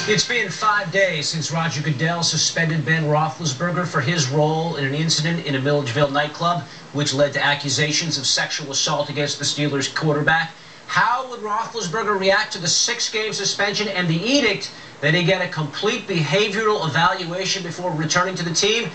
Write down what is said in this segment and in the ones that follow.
It's been 5 days since Roger Goodell suspended Ben Roethlisberger for his role in an incident in a Milledgeville nightclub, which led to accusations of sexual assault against the Steelers quarterback. How would Roethlisberger react to the 6-game suspension and the edict that he get a complete behavioral evaluation before returning to the team?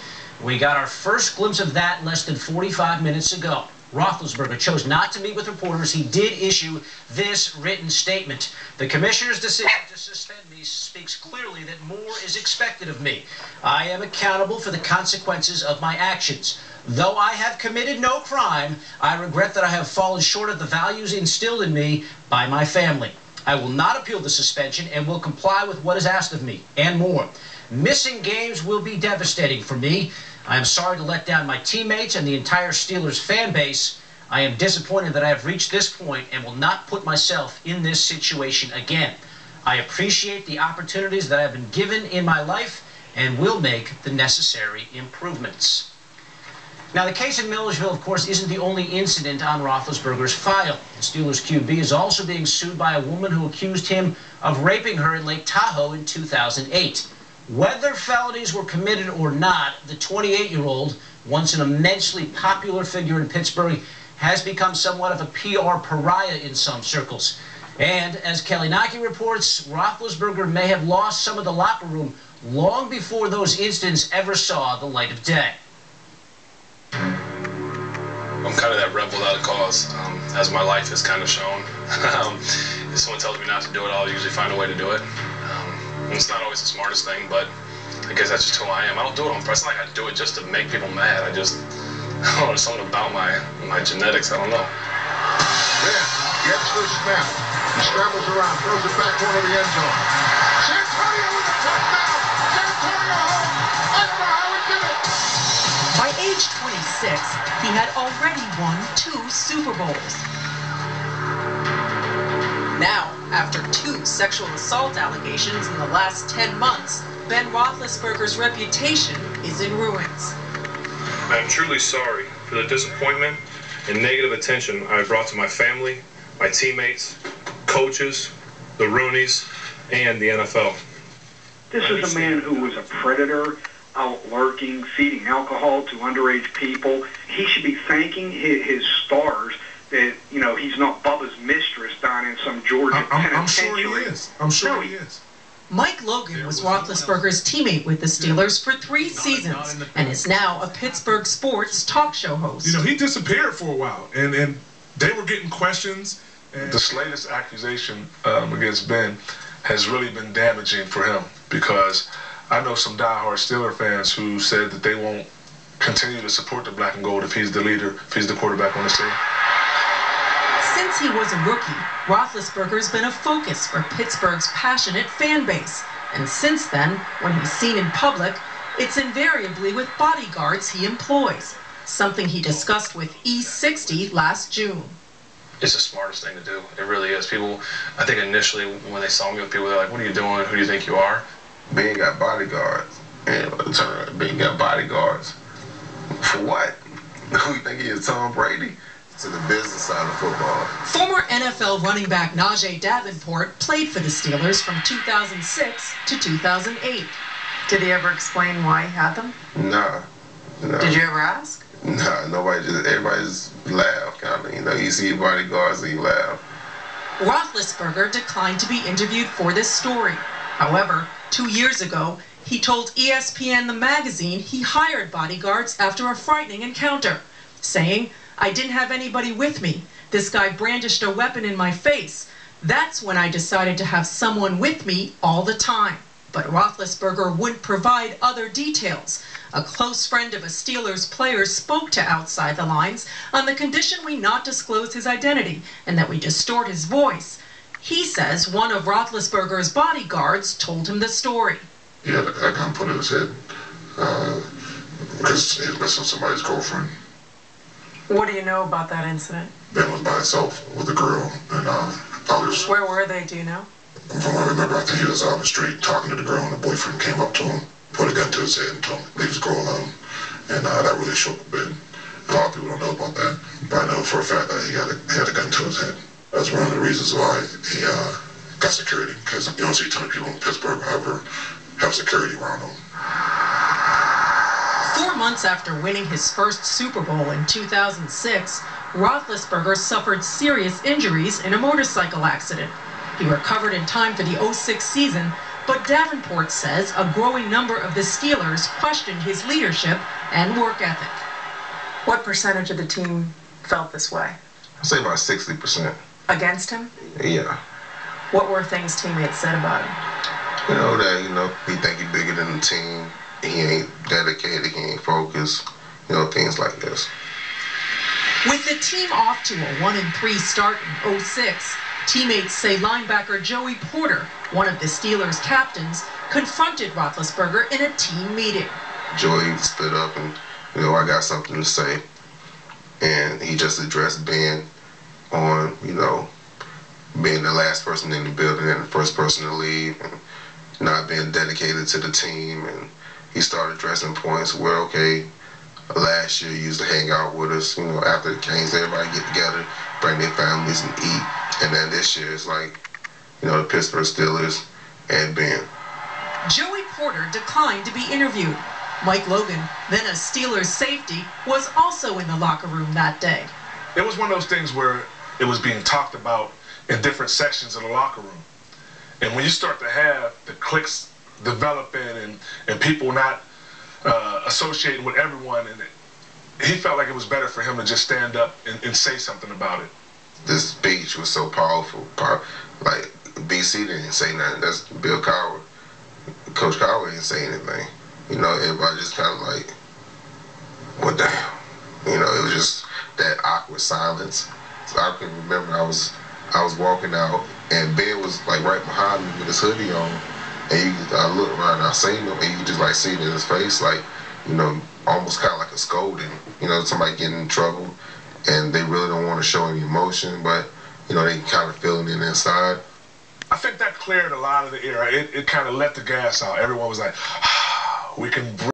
We got our first glimpse of that less than 45 minutes ago. Roethlisberger chose not to meet with reporters. He did issue this written statement. The commissioner's decision to suspend me speaks clearly that more is expected of me. I am accountable for the consequences of my actions. Though I have committed no crime, I regret that I have fallen short of the values instilled in me by my family. I will not appeal the suspension and will comply with what is asked of me, and more. Missing games will be devastating for me. I am sorry to let down my teammates and the entire Steelers fan base. I am disappointed that I have reached this point and will not put myself in this situation again. I appreciate the opportunities that I have been given in my life and will make the necessary improvements. Now, the case in Milledgeville, of course, isn't the only incident on Roethlisberger's file. The Steelers QB is also being sued by a woman who accused him of raping her in Lake Tahoe in 2008. Whether felonies were committed or not, the 28-year-old, once an immensely popular figure in Pittsburgh, has become somewhat of a PR pariah in some circles. And as Kelly Najeh reports, Roethlisberger may have lost some of the locker room long before those incidents ever saw the light of day. I'm kind of that rebel without a cause, as my life has kind of shown. If someone tells me not to do it, I'll usually find a way to do it. It's not always the smartest thing, but I guess that's just who I am. I don't do it on purpose. It's not like I do it just to make people mad. I don't know, there's something about my genetics. I don't know. Then gets the snap. He scrambles around, throws it back toward the end zone. Santonio with the touchdown. Santonio home. I don't know how he did it. By age 26, he had already won 2 Super Bowls. Now, after 2 sexual assault allegations in the last 10 months, Ben Roethlisberger's reputation is in ruins. I am truly sorry for the disappointment and negative attention I brought to my family, my teammates, coaches, the Roonies, and the NFL. This is a man who was a predator, out lurking, feeding alcohol to underage people. He should be thanking his stars that, you know, he's not Bubba's mistress down in some Georgia penitentiary. I'm sure he is. I'm sure he is. Mike Logan was Roethlisberger's teammate with the Steelers for 3 seasons and is now a Pittsburgh sports talk show host. You know, he disappeared for a while, and they were getting questions. And this latest accusation against Ben has really been damaging for him, because I know some diehard Steeler fans who said that they won't continue to support the black and gold if he's the leader, if he's the quarterback on the team. Since he was a rookie, Roethlisberger's been a focus for Pittsburgh's passionate fan base. And since then, when he's seen in public, it's invariably with bodyguards he employs, something he discussed with E60 last June. It's the smartest thing to do. It really is. People, I think initially when they saw me with people, they're like, what are you doing? Who do you think you are? Ben got bodyguards. And Ben got bodyguards. For what? Who you think he is, Tom Brady? To the business side of football. Former NFL running back Najeh Davenport played for the Steelers from 2006 to 2008. Did he ever explain why he had them? Nah. Did you ever ask? Nah, everybody just laughed, kind of. You know, you see bodyguards and you laugh. Roethlisberger declined to be interviewed for this story. However, 2 years ago, he told ESPN the magazine he hired bodyguards after a frightening encounter, saying, "I didn't have anybody with me. This guy brandished a weapon in my face. That's when I decided to have someone with me all the time." But Roethlisberger wouldn't provide other details. A close friend of a Steelers player spoke to Outside the Lines on the condition we not disclose his identity and that we distort his voice. He says one of Roethlisberger's bodyguards told him the story. He had a gun put in his head because he was messing with somebody's girlfriend. What do you know about that incident? Ben was by himself with a girl, and others. Where were they, do you know? From what I remember, I think he was out on the street talking to the girl, and the boyfriend came up to him, put a gun to his head, and told him to leave his girl alone. And that really shook Ben. A lot of people don't know about that, but I know for a fact that he had a gun to his head. That's one of the reasons why got security, because you don't see a ton of people in Pittsburgh ever have security around them. 4 months after winning his first Super Bowl in 2006, Roethlisberger suffered serious injuries in a motorcycle accident. He recovered in time for the '06 season, but Davenport says a growing number of the Steelers questioned his leadership and work ethic. What percentage of the team felt this way? I'd say about 60%. Against him? Yeah. What were things teammates said about him? He think he's bigger than the team. He ain't dedicated, he ain't focused, things like this. With the team off to a 1-3 start in '06, teammates say linebacker Joey Porter, one of the Steelers' captains, confronted Roethlisberger in a team meeting. Joey stood up and, I got something to say. And he just addressed Ben on, being the last person in the building and the first person to leave and not being dedicated to the team. And he started addressing points where, okay, last year you used to hang out with us, after the games, everybody get together, bring their families and eat. And then this year it's like, the Pittsburgh Steelers and Ben. Joey Porter declined to be interviewed. Mike Logan, then a Steelers safety, was also in the locker room that day. It was one of those things where it was being talked about in different sections of the locker room. And when you start to have the cliques developing and people not associating with everyone, and he felt like it was better for him to just stand up and say something about it. This speech was so powerful. Like, BC didn't say nothing. That's Bill Cowher. Coach Cowher didn't say anything. Everybody just kind of like, well, damn. It was just that awkward silence. So I can remember I was walking out, and Ben was like right behind me with his hoodie on, and I looked around, and I seen him, and you just like see it in his face, like, almost kind of like a scolding. Somebody getting in trouble, and they really don't want to show any emotion, but they kind of feeling it inside. I think that cleared a lot of the air. It kind of let the gas out. Everyone was like, we can breathe.